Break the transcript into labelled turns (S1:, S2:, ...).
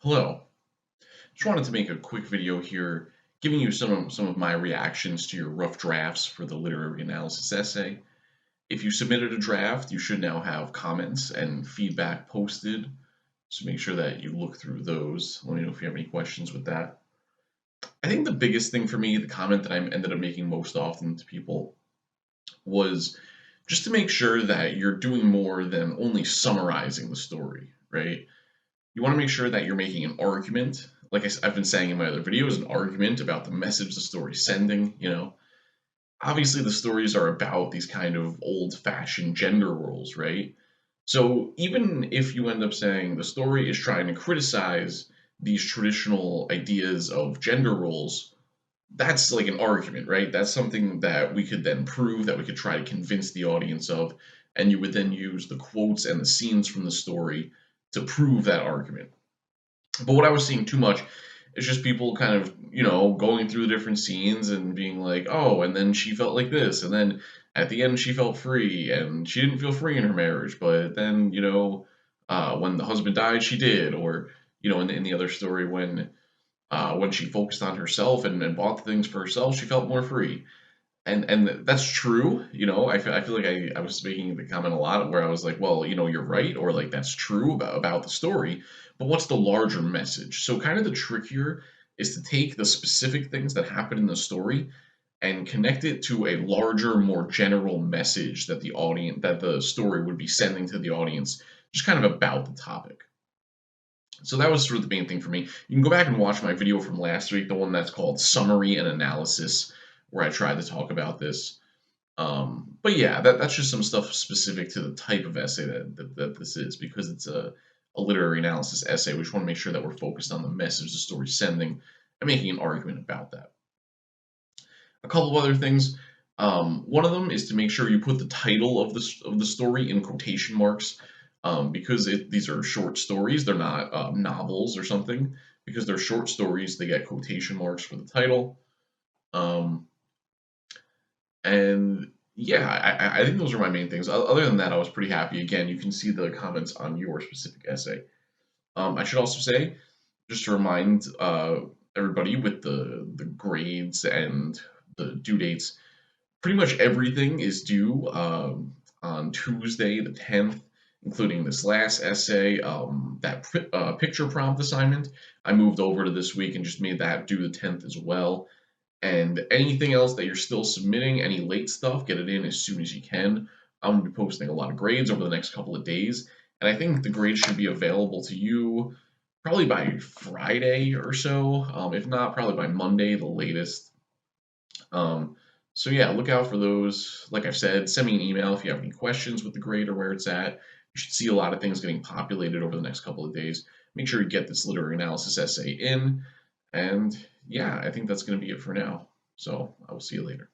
S1: Hello. Just wanted to make a quick video here giving you some of my reactions to your rough drafts for the literary analysis essay. If you submitted a draft, you should now have comments and feedback posted. So make sure that you look through those. Let me know if you have any questions with that. I think the biggest thing for me, the comment that I ended up making most often to people, was just to make sure that you're doing more than only summarizing the story, right? You want to make sure that you're making an argument. Like I've been saying in my other videos, an argument about the message the story's sending. Obviously the stories are about these kind of old-fashioned gender roles, right? So even if you end up saying the story is trying to criticize these traditional ideas of gender roles, that's like an argument, right? That's something that we could then prove, that we could try to convince the audience of, and you would then use the quotes and the scenes from the story to prove that argument. But what I was seeing too much is just people kind of, going through the different scenes and being like, oh, and then she felt like this, and then at the end she felt free, and she didn't feel free in her marriage, but then, when the husband died, she did, or, in the other story, when she focused on herself and bought the things for herself, she felt more free. And that's true. I feel like I was making the comment a lot where I was like, well, you're right, or like that's true about the story, but what's the larger message? So kind of the trick here is to take the specific things that happen in the story and connect it to a larger, more general message that the story would be sending to the audience, just kind of about the topic. So that was sort of the main thing for me. You can go back and watch my video from last week, the one that's called Summary and Analysis, where I tried to talk about this. But yeah, that's just some stuff specific to the type of essay that this is, because it's a literary analysis essay. We just want to make sure that we're focused on the message the story's sending and making an argument about that. A couple of other things. One of them is to make sure you put the title of the story in quotation marks, because these are short stories. They're not novels or something. Because they're short stories, they get quotation marks for the title. Um, and yeah, I think those are my main things. Other than that, I was pretty happy. Again, you can see the comments on your specific essay. I should also say, just to remind everybody with the grades and the due dates, pretty much everything is due on Tuesday the 10th, including this last essay, that picture prompt assignment. I moved over to this week and just made that due the 10th as well. And anything else that you're still submitting, any late stuff, get it in as soon as you can. I'm going to be posting a lot of grades over the next couple of days, and I think the grades should be available to you probably by Friday or so. If not, probably by Monday, the latest. Um, so yeah, look out for those. Like I've said, send me an email if you have any questions with the grade or where it's at. You should see a lot of things getting populated over the next couple of days. Make sure you get this literary analysis essay in. And yeah, I think that's going to be it for now. So I will see you later.